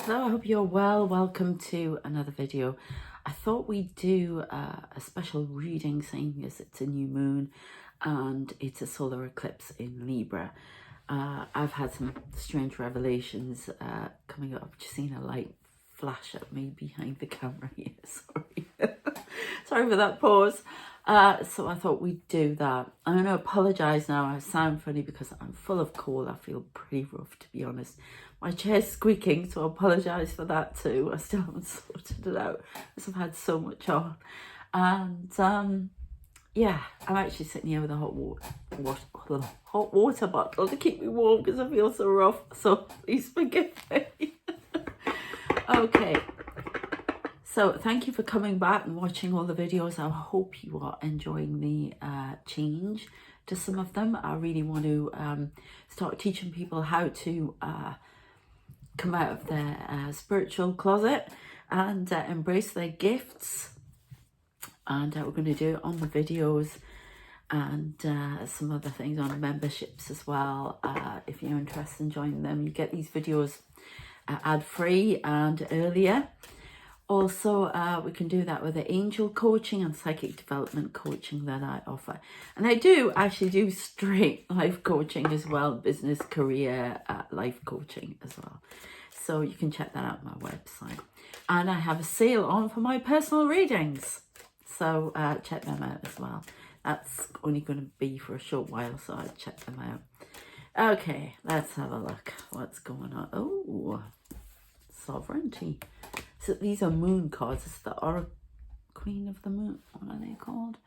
Hello, I hope you're well. Welcome to another video. I thought we'd do a special reading, seeing as it's a new moon and it's a solar eclipse in Libra. I've had some strange revelations coming up. I've just seen a light flash at me behind the camera here. Sorry. Sorry for that pause. So I thought we'd do that. I'm going to apologise now. I sound funny because I'm full of cold. I feel pretty rough, to be honest. My chair's squeaking, so I apologise for that too. I still haven't sorted it out because I've had so much on. And yeah, I'm actually sitting here with a hot water bottle to keep me warm because I feel so rough. So please forgive me. Okay. So thank you for coming back and watching all the videos. I hope you are enjoying the change to some of them. I really want to start teaching people how to come out of their spiritual closet and embrace their gifts. And we're going to do it on the videos and some other things on memberships as well. If you're interested in joining them, you get these videos ad-free and earlier. Also, we can do that with the angel coaching and psychic development coaching that I offer. And I do actually do straight life coaching as well, business, career, life coaching as well. So you can check that out on my website. And I have a sale on for my personal readings. So check them out as well. That's only going to be for a short while, so I'll check them out. Okay, let's have a look. What's going on? Oh, sovereignty. So these are moon cards. It's the Queen of the Moon. What are they called?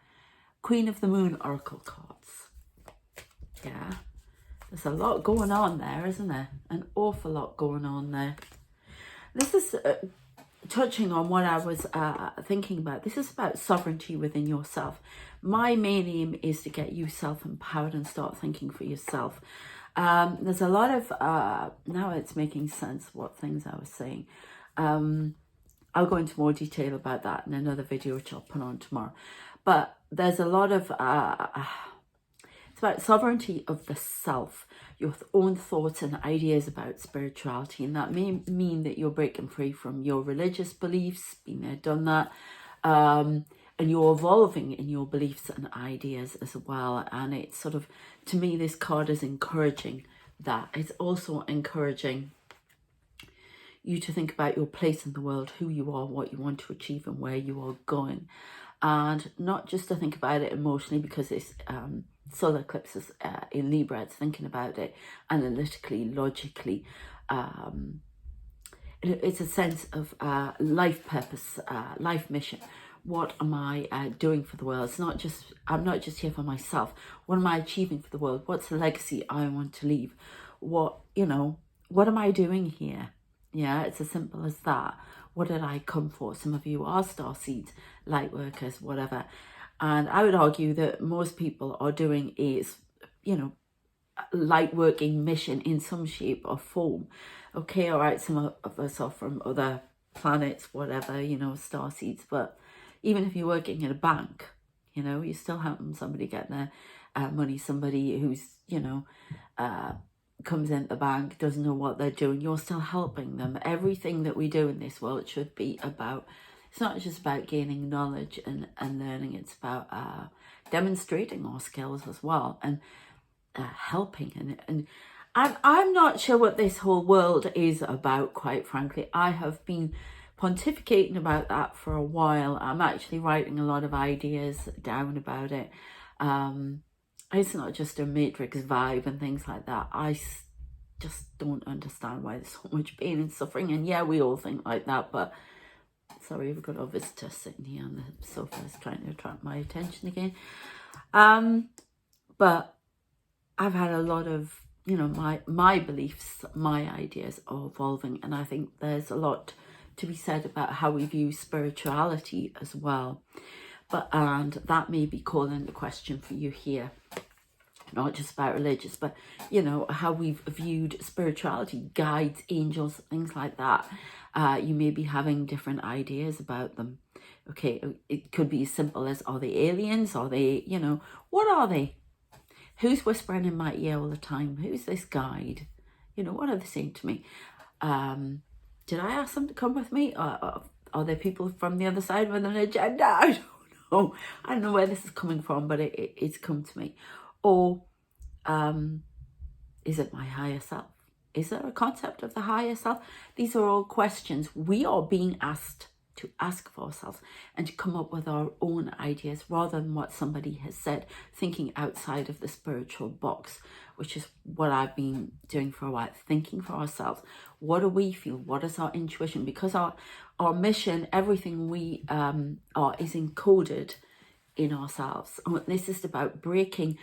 Queen of the Moon Oracle cards. Yeah. There's a lot going on there, isn't there? An awful lot going on there. This is touching on what I was thinking about. This is about sovereignty within yourself. My main aim is to get you self-empowered and start thinking for yourself. There's a lot of, now it's making sense what things I was saying. I'll go into more detail about that in another video, which I'll put on tomorrow. But there's a lot of, it's about sovereignty of the self, your own thoughts and ideas about spirituality. And that may mean that you're breaking free from your religious beliefs, been there, done that. And you're evolving in your beliefs and ideas as well. And it's sort of, to me, this card is encouraging that. It's also encouraging you to think about your place in the world, who you are, what you want to achieve and where you are going. And not just to think about it emotionally because it's solar eclipses in Libra, it's thinking about it analytically, logically. It's a sense of life purpose, life mission. What am I doing for the world? It's not just, I'm not just here for myself. What am I achieving for the world? What's the legacy I want to leave? What, what am I doing here? Yeah, it's as simple as that. What did I come for? Some of you are starseeds, light workers, whatever. And I would argue that most people are doing is, light working mission in some shape or form. Okay, all right, some of us are from other planets, whatever, starseeds. But even if you're working in a bank, you're still helping somebody get their money, somebody who's, comes into the bank, doesn't know what they're doing, you're still helping them. Everything that we do in this world should be about, it's not just about gaining knowledge and learning, it's about demonstrating our skills as well and helping. And I'm not sure what this whole world is about, quite frankly. I have been pontificating about that for a while. I'm actually writing a lot of ideas down about it. It's not just a matrix vibe and things like that. I just don't understand why there's so much pain and suffering. And yeah, we all think like that, but sorry, we've got our visitor sitting here on the sofa trying to attract my attention again. But I've had a lot of, my beliefs, my ideas are evolving. And I think there's a lot to be said about how we view spirituality as well. And that may be calling the question for you here, not just about religious, but how we've viewed spirituality, guides, angels, things like that. You may be having different ideas about them. Okay, it could be as simple as, are they aliens? Are they, what are they? Who's whispering in my ear all the time? Who's this guide? What are they saying to me? did I ask them to come with me? Are there people from the other side with an agenda? I don't know. I don't know where this is coming from, but it's come to me. Or is it my higher self? Is there a concept of the higher self? These are all questions we are being asked to ask for ourselves and to come up with our own ideas rather than what somebody has said, thinking outside of the spiritual box, which is what I've been doing for a while, thinking for ourselves. What do we feel? What is our intuition? Because our mission, everything we are, is encoded in ourselves. And this is about breaking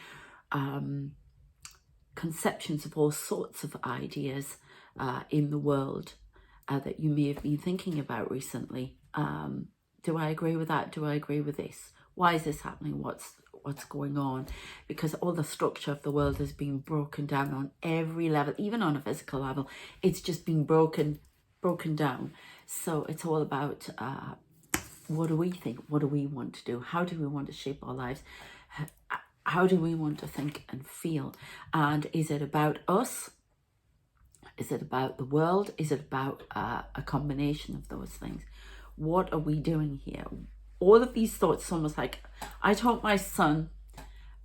conceptions of all sorts of ideas in the world that you may have been thinking about recently. Do I agree with that? Do I agree with this? Why is this happening? What's going on? Because all the structure of the world has been broken down on every level, even on a physical level. It's just been broken down. So it's all about what do we think? What do we want to do? How do we want to shape our lives? How do we want to think and feel? And is it about us? Is it about the world? Is it about a combination of those things? What are we doing here? All of these thoughts, almost like I taught my son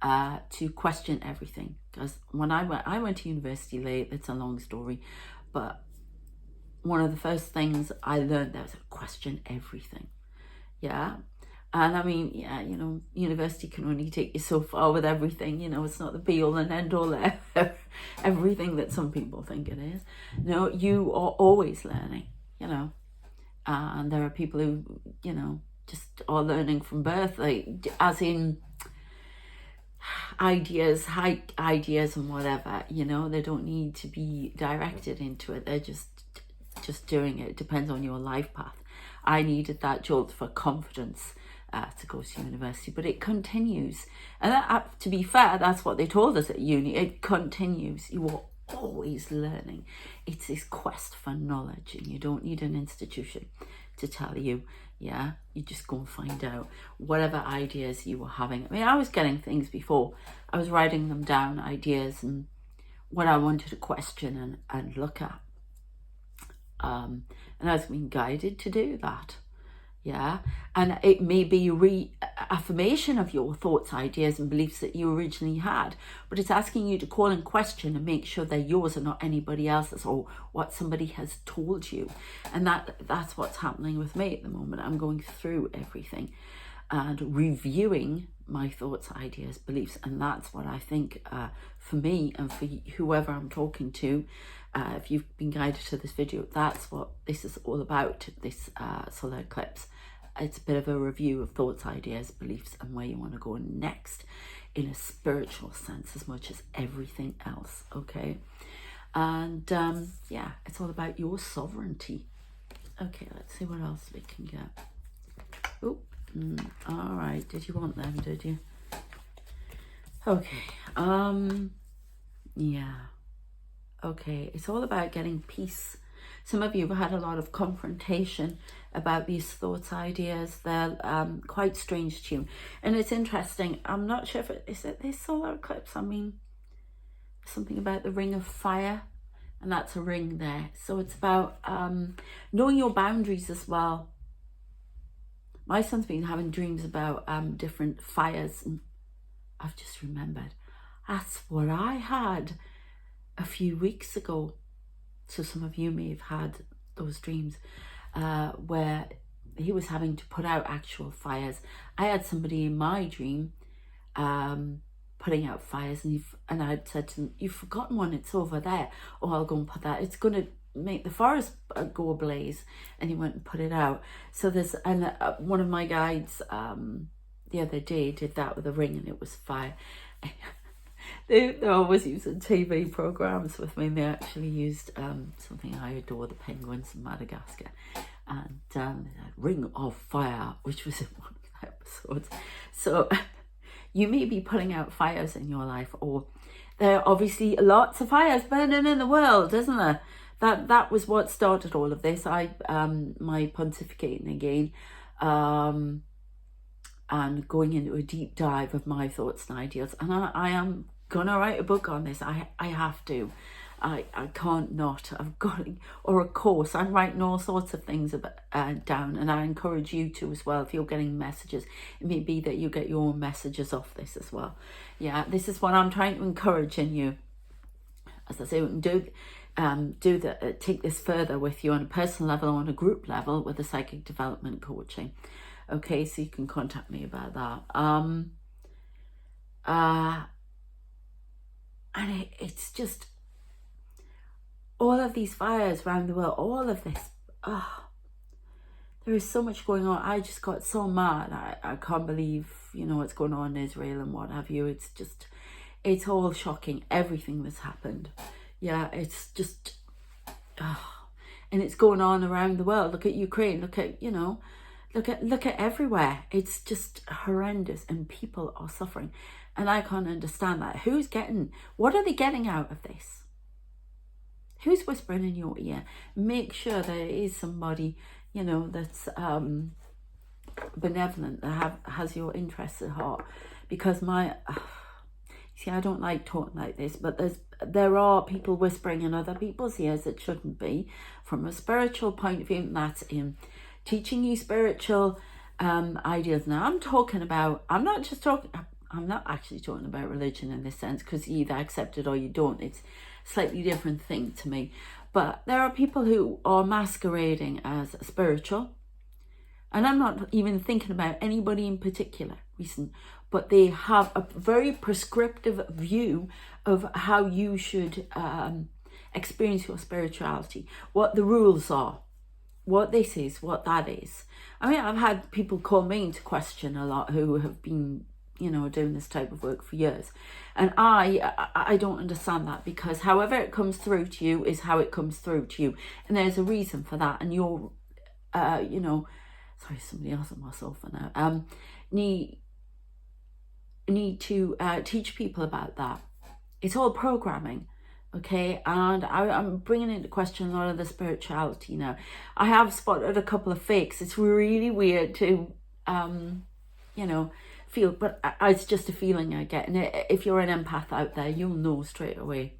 to question everything. Because when I went to university late, it's a long story, but one of the first things I learned there was to question everything. Yeah. And I mean, yeah, you know, university can only take you so far with everything. You know, it's not the be all and end all everything that some people think it is. No, you are always learning, you know. And there are people who, you know, just are learning from birth, like, as in ideas and whatever, you know. They don't need to be directed into it. They're just doing it. It depends on your life path. I needed that jolt for confidence to go to university, but it continues. And that, to be fair, that's what they told us at uni. It continues. You are always learning. It's this quest for knowledge, and you don't need an institution to tell you. Yeah, you just go and find out whatever ideas you were having. I mean, I was getting things before. I was writing them down, ideas and what I wanted to question and look at. And I was being guided to do that. Yeah, and it may be reaffirmation of your thoughts, ideas and beliefs that you originally had, but it's asking you to call and question and make sure they're yours and not anybody else's or what somebody has told you. And that's what's happening with me at the moment. I'm going through everything and reviewing my thoughts, ideas, beliefs, and that's what I think for me and for whoever I'm talking to. If you've been guided to this video, that's what this is all about, this solar eclipse. It's a bit of a review of thoughts, ideas, beliefs, and where you want to go next in a spiritual sense as much as everything else, okay? And yeah, it's all about your sovereignty. Okay, let's see what else we can get. Oh, all right, did you want them, did you? Okay, yeah. Okay, it's all about getting peace. Some of you have had a lot of confrontation about these thoughts, ideas. They're quite strange to you. And it's interesting. I'm not sure if is it this solar eclipse. I mean, something about the ring of fire. And that's a ring there. So it's about knowing your boundaries as well. My son's been having dreams about different fires. And I've just remembered. That's what I had a few weeks ago. So some of you may have had those dreams where he was having to put out actual fires. I had somebody in my dream putting out fires, and I'd said to him, "You've forgotten one, it's over there." "Oh, I'll go and put that. It's going to make the forest go ablaze." And he went and put it out. So there's, and one of my guides the other day did that with a ring, and it was fire. They're always using TV programs with me, and they actually used something I adore, the penguins in Madagascar, and Ring of Fire, which was in one of the episodes. So you may be putting out fires in your life, or there are obviously lots of fires burning in the world, isn't there? That was what started all of this. My pontificating again, and going into a deep dive of my thoughts and ideas, and I am gonna write a book on this. I have to. I can't not. I've got, or a course. I'm writing all sorts of things about, down, and I encourage you to as well. If you're getting messages, it may be that you get your own messages off this as well. Yeah, this is what I'm trying to encourage in you. As I say, we can take this further with you on a personal level or on a group level with the psychic development coaching. Okay, so you can contact me about that. And it's just all of these fires around the world, all of this. There is so much going on. I just got so mad. I can't believe, what's going on in Israel and what have you. It's just, it's all shocking, everything that's happened. Yeah, it's just, and it's going on around the world. Look at Ukraine, look at, look at everywhere. It's just horrendous, and people are suffering. And I can't understand that. What are they getting out of this? Who's whispering in your ear? Make sure there is somebody, that's benevolent, that has your interests at heart. Because see, I don't like talking like this, but there are people whispering in other people's ears that shouldn't be, from a spiritual point of view, and that's in teaching you spiritual ideas. Now, I'm not actually talking about religion in this sense, because you either accept it or you don't. It's a slightly different thing to me. But there are people who are masquerading as spiritual, and I'm not even thinking about anybody in particular recent, but they have a very prescriptive view of how you should experience your spirituality, what the rules are, what this is, what that is. I mean, I've had people call me into question a lot who have been, doing this type of work for years. And I don't understand that, because however it comes through to you is how it comes through to you. And there's a reason for that. And you're, sorry, somebody else on my sofa now, need to teach people about that. It's all programming. Okay, and I'm bringing into question a lot of the spirituality now. I have spotted a couple of fakes. It's really weird to, feel, but it's just a feeling I get. And if you're an empath out there, you'll know straight away,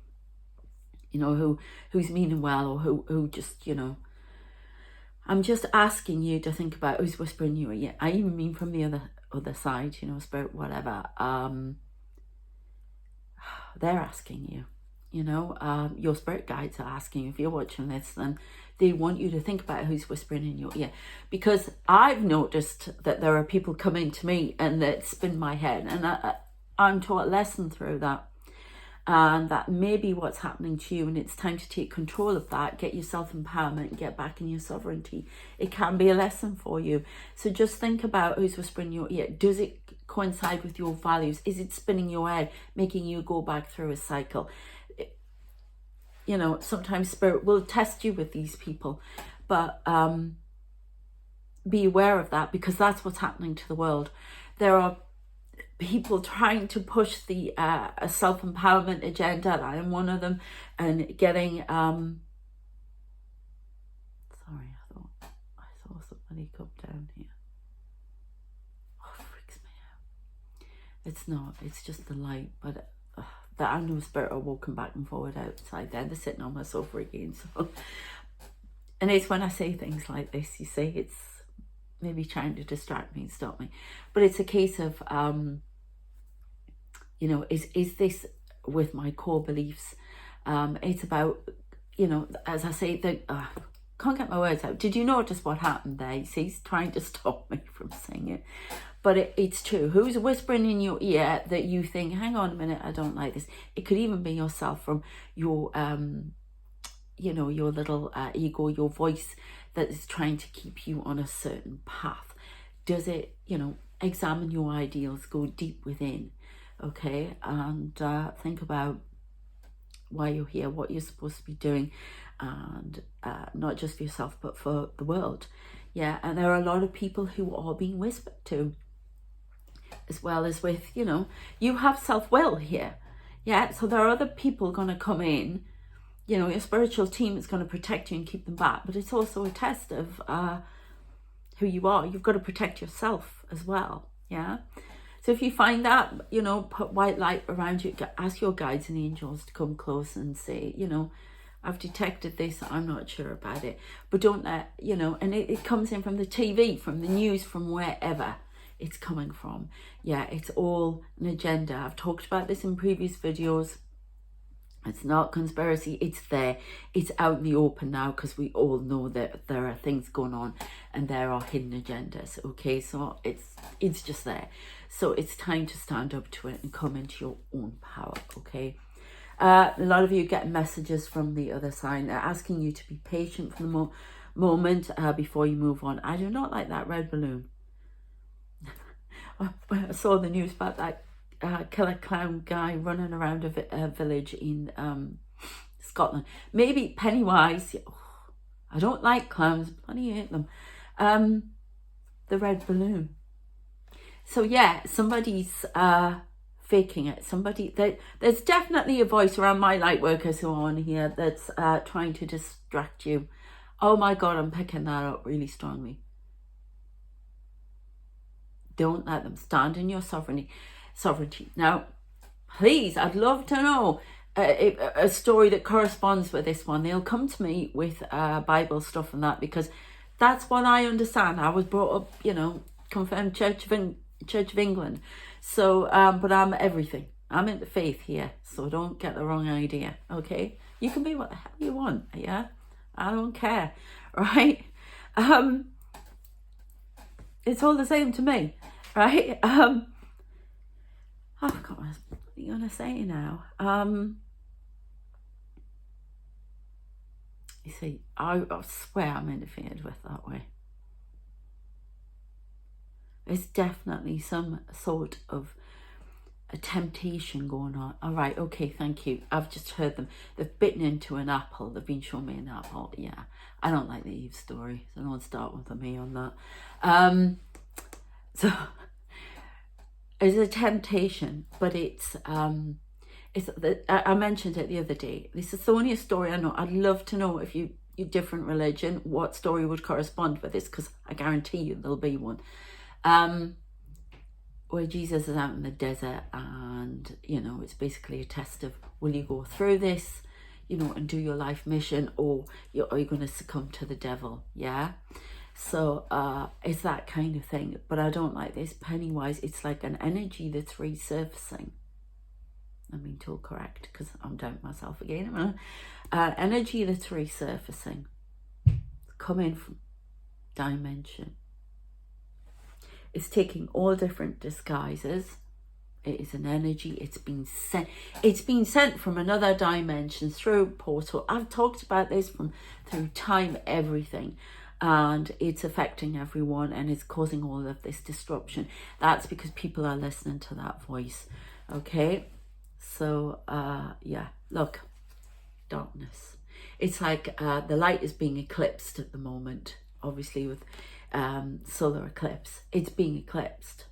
who's meaning well, or who just, I'm just asking you to think about who's whispering you. Yeah, I even mean from the other side, spirit, whatever. They're asking you. Your spirit guides are asking you. If you're watching this, then they want you to think about who's whispering in your ear. Because I've noticed that there are people coming to me and that spin my head, and I'm taught a lesson through that. And that may be what's happening to you, and it's time to take control of that, get your self-empowerment, and get back in your sovereignty. It can be a lesson for you. So just think about who's whispering in your ear. Does it coincide with your values? Is it spinning your head, making you go back through a cycle? Sometimes spirit will test you with these people, but be aware of that, because that's what's happening to the world. There are people trying to push the self-empowerment agenda, and I am one of them, and getting sorry, I saw somebody come down here. Oh, it freaks me out. It's not, it's just the light, but that I know spirit are walking back and forward outside there. They're sitting on my sofa again. So, and it's when I say things like this, you see, it's maybe trying to distract me and stop me. But it's a case of, is this with my core beliefs? It's about, as I say, can't get my words out. Did you notice what happened there? You see, he's trying to stop me from saying it. But it's true. Who's whispering in your ear that you think, hang on a minute, I don't like this? It could even be yourself, from your, your little ego, your voice that is trying to keep you on a certain path. Does it, examine your ideals, go deep within, okay? And think about why you're here, what you're supposed to be doing, and not just for yourself, but for the world. Yeah, and there are a lot of people who are being whispered to, as well as with, you have self-will here. Yeah, so there are other people going to come in, your spiritual team is going to protect you and keep them back, but it's also a test of who you are. You've got to protect yourself as well. Yeah, So if you find that, you know, put white light around you, ask your guides and angels to come close and say, you know, I've detected this, I'm not sure about it. But don't let, you know, and it comes in from the TV, from the news, from wherever it's coming from. Yeah, it's all an agenda. I've talked about this in previous videos. It's not conspiracy, it's there. It's out in the open now, because we all know that there are things going on and there are hidden agendas, okay? So it's just there. So it's time to stand up to it and come into your own power, okay? A lot of you get messages from the other sign. They're asking you to be patient for the moment before you move on. I do not like that red balloon. I saw the news about that killer clown guy running around a village in Scotland. Maybe Pennywise. Oh, I don't like clowns. Bloody hate them. The red balloon. So yeah, somebody's faking it. There's definitely a voice around my light workers who are on here that's trying to distract you. Oh my God, I'm picking that up really strongly. Don't let them. Stand in your sovereignty. Now, please, I'd love to know a story that corresponds with this one. They'll come to me with Bible stuff and that, because that's what I understand. I was brought up, you know, confirmed Church of England. So, but I'm everything. I'm in the faith here, so don't get the wrong idea, okay? You can be what the hell you want, yeah? I don't care, right? It's all the same to me, right? Oh God, what are you gonna say now? You see, I swear I'm interfered with that way. There's definitely some sort of a temptation going on. All right, okay, thank you. I've just heard them. They've bitten into an apple. They've been showing me an apple. Yeah, I don't like the Eve story, so don't start with me on that. So it's a temptation, but I mentioned it the other day. This is the only story I know. I'd love to know if you're different religion, what story would correspond with this, because I guarantee you there'll be one. Where Jesus is out in the desert, and you know, it's basically a test of, will you go through this, you know, and do your life mission, or are you going to succumb to the devil? Yeah. So it's that kind of thing. But I don't like this. Pennywise, it's like an energy that's resurfacing. I'm being told correct, because I'm doubting myself again. Energy that's resurfacing, coming from dimension. It's taking all different disguises. It is an energy. It's been sent. It's been sent from another dimension through portal. I've talked about this through time, everything, and it's affecting everyone, and it's causing all of this disruption. That's because people are listening to that voice. Okay, so yeah, look, darkness. It's like the light is being eclipsed at the moment, obviously with solar eclipse. It's being eclipsed,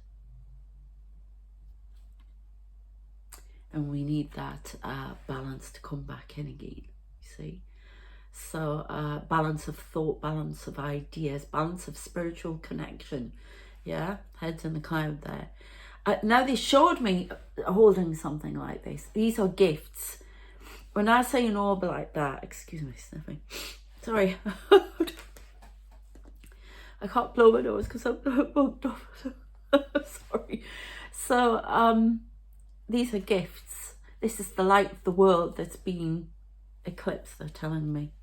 and we need that balance to come back in again, you see. So balance of thought, balance of ideas, balance of spiritual connection. Yeah, heads in the cloud there. Now they showed me holding something like this. These are gifts. When I say an orb like that, excuse me, sniffing, sorry, I can't blow my nose because I'm bugged off. Sorry. So these are gifts. This is the light of the world that's being eclipsed, they're telling me,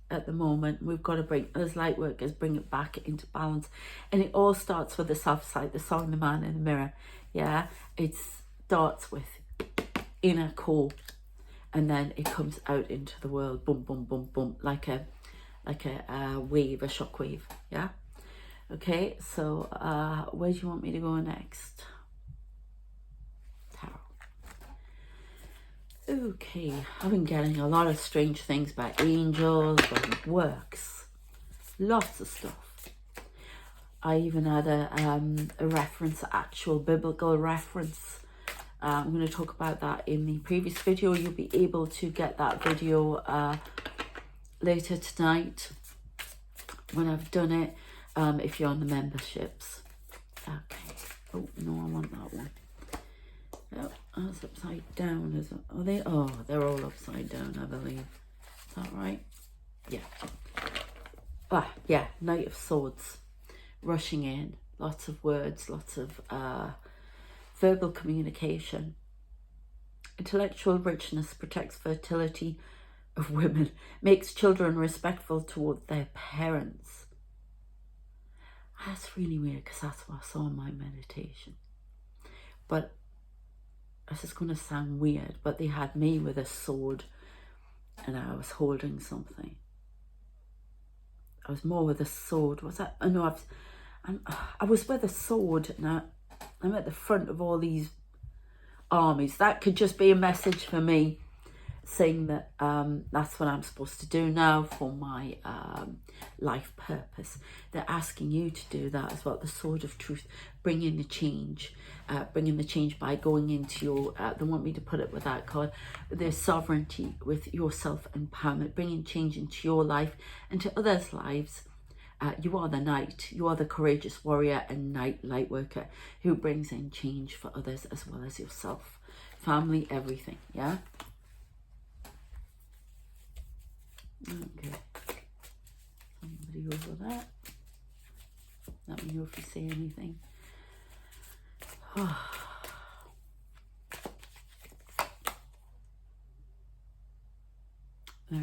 at the moment. We've got to bring, as light workers, bring it back into balance. And it all starts with the self sight, the song, the man in the mirror. Yeah, it starts with inner core, and then it comes out into the world, boom, boom, boom, boom, like a wave, a shock wave. Yeah. Okay, so where do you want me to go next? Tarot. Okay, I've been getting a lot of strange things about angels, about works, lots of stuff. I even had a reference, actual biblical reference. I'm going to talk about that in the previous video. You'll be able to get that video later tonight when I've done it. If you're on the memberships. Okay. Oh, no, I want that one. Oh, that's upside down, isn't it? Are they? Oh, they're all upside down, I believe. Is that right? Yeah. Ah, yeah, Knight of Swords. Rushing in. Lots of words, lots of verbal communication. Intellectual richness protects fertility of women, makes children respectful towards their parents. That's really weird because that's what I saw in my meditation. But this is going to sound weird, but they had me with a sword and I was holding something. I was more with a sword. Was that? Oh no, I was with a sword and I'm at the front of all these armies. That could just be a message for me saying that that's what I'm supposed to do now for my life purpose. They're asking you to do that as well. The sword of truth, bringing the change by going into your, they want me to put it with that card, their sovereignty, with your self-empowerment, bringing change into your life and to others' lives. You are the knight, you are the courageous warrior and knight light worker who brings in change for others as well as yourself. Family, everything, yeah? Okay, somebody over that. Let me know if you say anything. I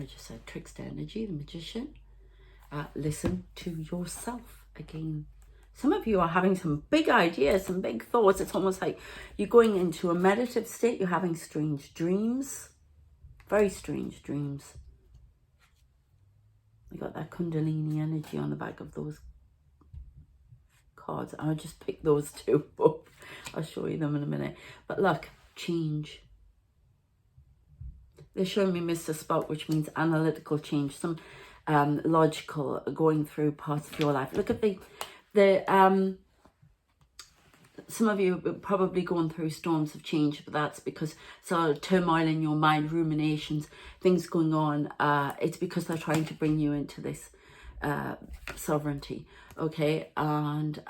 just said trickster energy, the magician. Listen to yourself again. Some of you are having some big ideas, some big thoughts. It's almost like you're going into a meditative state. You're having strange dreams, very strange dreams. I got that Kundalini energy on the back of those cards. I'll just pick those two up. I'll show you them in a minute. But look, change. They're showing me Mr. Spock, which means analytical change, some logical going through parts of your life. Look at the some of you are probably going through storms of change, but that's because sort of turmoil in your mind, ruminations, things going on. It's because they're trying to bring you into this sovereignty, okay? And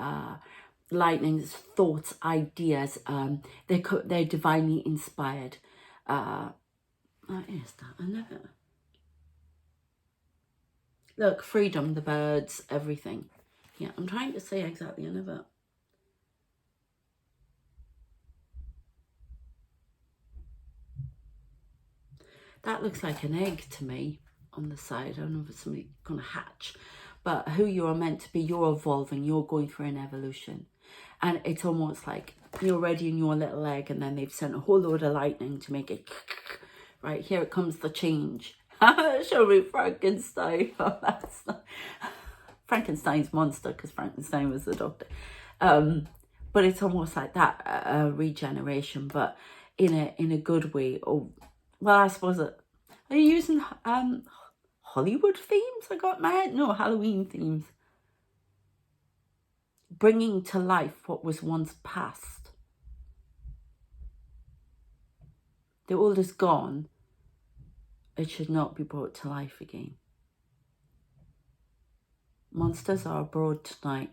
lightnings, thoughts, ideas, they're divinely inspired. What is that? I never... Look, freedom, the birds, everything. Yeah, I'm trying to say exactly, I never... That looks like an egg to me on the side. I don't know if it's somebody going to hatch. But who you are meant to be, you're evolving. You're going through an evolution. And it's almost like you're already in your little egg and then they've sent a whole load of lightning to make it... Right, here it comes the change. Show me Frankenstein. Oh, that's not... Frankenstein's monster, because Frankenstein was the doctor. But it's almost like that, regeneration, but in a good way. Or, well, I suppose are you using Hollywood themes? I got mad. No, Halloween themes. Bringing to life what was once past. The old is gone. It should not be brought to life again. Monsters are abroad tonight.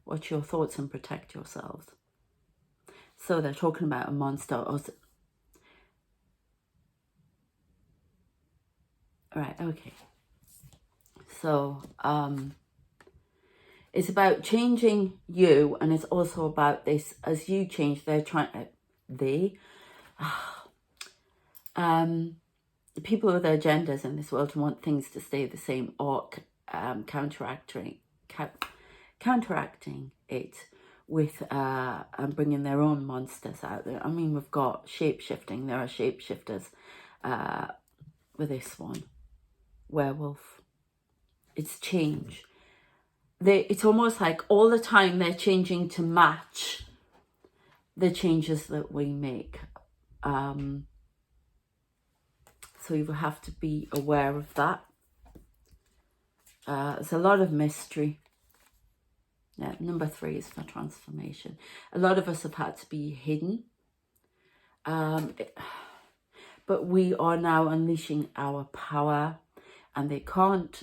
Watch your thoughts and protect yourselves. So they're talking about a monster. Right, okay. So it's about changing you, and it's also about this, as you change, they're trying to, people with agendas in this world want things to stay the same or counteracting it with bringing their own monsters out there. I mean, we've got shape-shifting. There are shape-shifters with this one. Werewolf. It's change. It's almost like all the time they're changing to match the changes that we make. So you have to be aware of that. There's a lot of mystery. Yeah, number 3 is for transformation. A lot of us have had to be hidden. But we are now unleashing our power, and they can't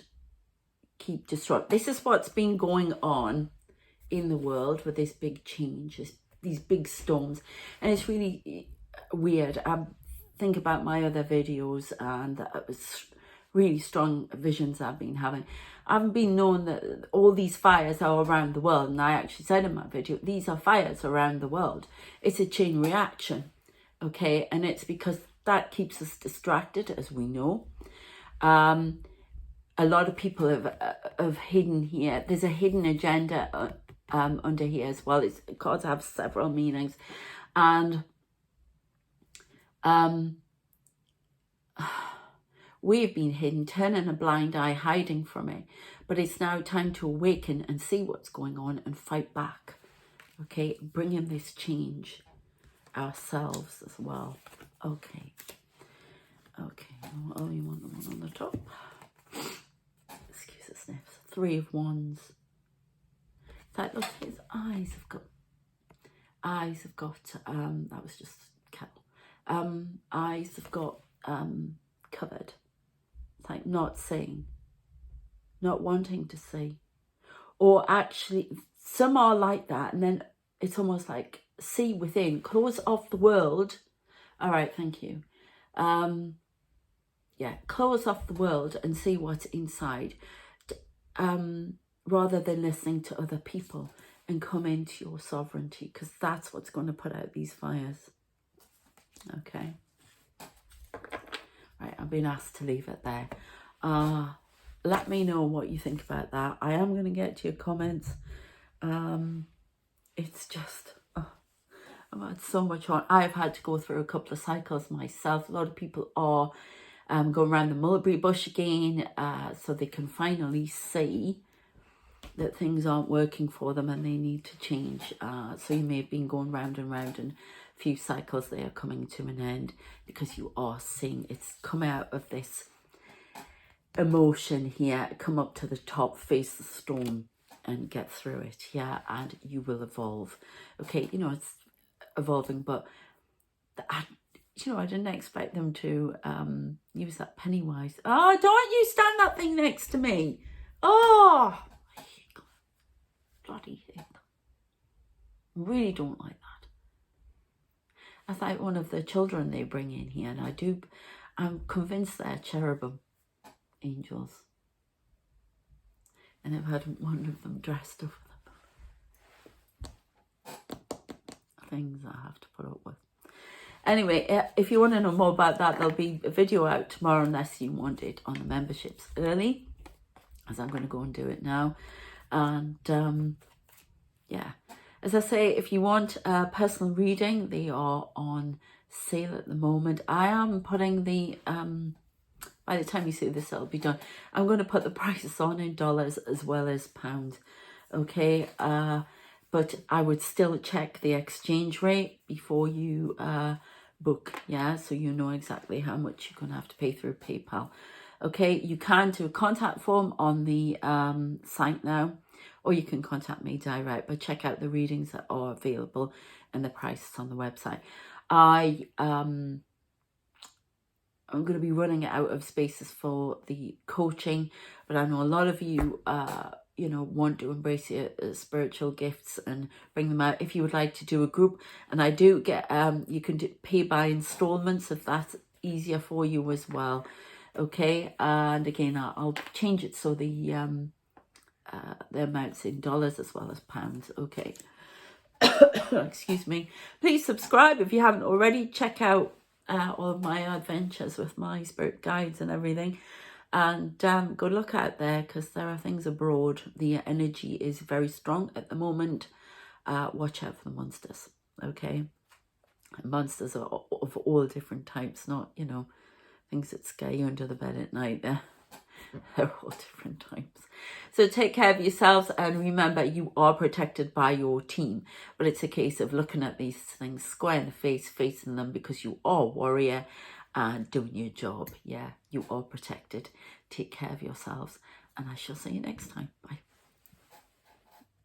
keep destroying. This is what's been going on in the world with this big change, this these big storms, and it's really weird. Think about my other videos, and it was really strong visions I've been having. I haven't been known that all these fires are around the world, and I actually said in my video, these are fires around the world. It's a chain reaction, okay? And it's because that keeps us distracted, as we know. A lot of people have hidden here. There's a hidden agenda under here as well. It's cards have several meanings, and we've been hidden, turning a blind eye, hiding from it. But it's now time to awaken and see what's going on and fight back. Okay, bring in this change ourselves as well. Okay. Okay, oh, you want the one on the top? Excuse the sniffs. 3 of Wands. That, look, his eyes have got, that was just kettle. Eyes have got covered. It's like not seeing, not wanting to see. Or actually, some are like that, and then it's almost like see within, close off the world. All right, thank you. Yeah, close off the world and see what's inside, rather than listening to other people, and come into your sovereignty, because that's what's going to put out these fires. Okay. Right, I've been asked to leave it there. Let me know what you think about that. I am going to get to your comments. It's just, I've had so much on. I've had to go through a couple of cycles myself. A lot of people are going around the mulberry bush again, so they can finally see that things aren't working for them and they need to change. So you may have been going round and round, and a few cycles they are coming to an end, because you are seeing it's come out of this emotion here, come up to the top, face the storm and get through it. Yeah, and you will evolve. Okay, you know, it's evolving, but I didn't expect them to use that Pennywise. Oh, don't you stand that thing next to me. Oh, bloody hate them. Really don't like that. That's like one of the children they bring in here, and I'm convinced they're cherubim angels. And I've had one of them dressed up with things I have to put up with. Anyway, if you want to know more about that, there'll be a video out tomorrow, unless you want it on the memberships early, as I'm going to go and do it now. And yeah, as I say, if you want a personal reading, they are on sale at the moment. I am putting the by the time you see this, it'll be done. I'm going to put the prices on in dollars as well as pounds. Okay, but I would still check the exchange rate before you book, yeah, so you know exactly how much you're going to have to pay through PayPal. Okay, you can do a contact form on the site now, or you can contact me direct, but check out the readings that are available and the prices on the website. I'm going to be running out of spaces for the coaching, but I know a lot of you you know, want to embrace your spiritual gifts and bring them out. If you would like to do a group, and I do get you can pay by installments if that's easier for you as well. Okay, and again, I'll change it so the amounts in dollars as well as pounds. Okay. Excuse me. Please subscribe if you haven't already. Check out all of my adventures with my spirit guides and everything. And go look out there, because there are things abroad. The energy is very strong at the moment. Watch out for the monsters, okay? Monsters are of all different types, not, you know, things that scare you under the bed at night. They're all different types. So take care of yourselves, and remember, you are protected by your team. But it's a case of looking at these things square in the face, facing them, because you are a warrior and doing your job. Yeah, you are protected. Take care of yourselves, and I shall see you next time. Bye.